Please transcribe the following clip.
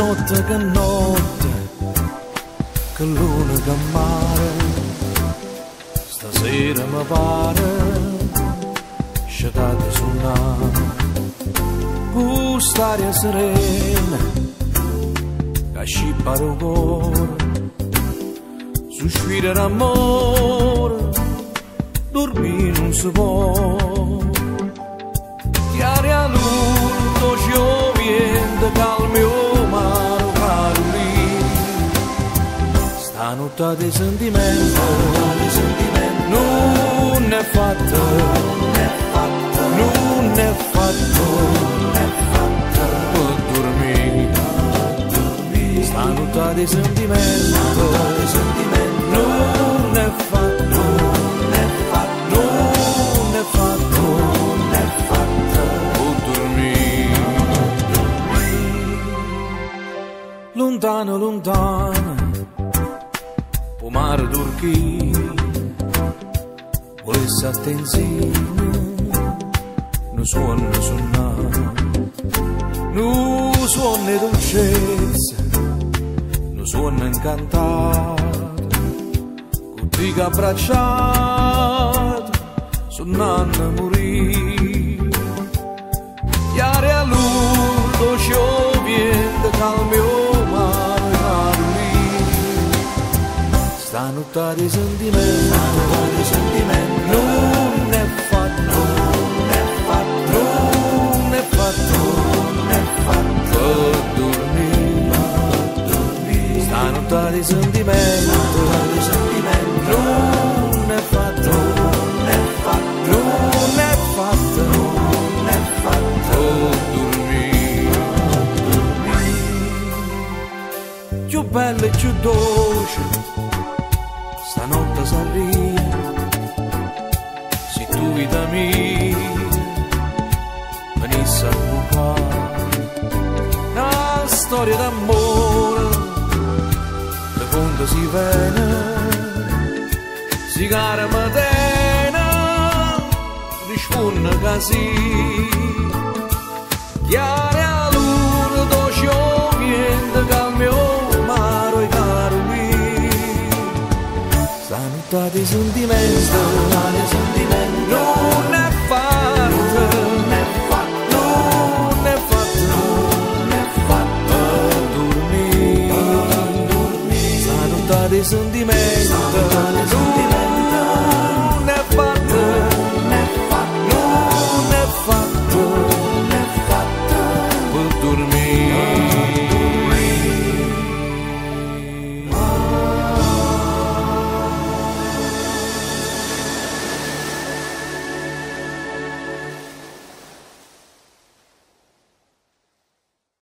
notte, che luna che mare, stasera mi pare, scetate suonare, quest'aria serena, che scippa il cuore, sospira d'amore, dormire non si può, chiari a l'urto, scioviente, calmi o mare, notte di sentimento, non è fatto, non è fatto per dormire, stanotte di sentimento, non è fatto, non è fatto per dormire, lontano, lontano. O mare Turchia, volesse attenzione, non suona, non suona dolcezza, non suona incantato, con te che abbracciato, suonando a morire, chiare a l'urto, scioviente, calmi o mare, stanotte di sentimento, non è fatto, non è fatto per dormire, stanotte di sentimento, non è fatto, non è fatto per dormire, più bella e più dolce. Stanotte s'arria, se tu vita mia venisse a bucare una storia d'amore da quando si viene, si cara mattina risponde così, chiare a l'urto, scioviente, calmi o mare, caro stanotte di sentimento, non è fatto, non è fatto per dormire, stanotte di sentimento,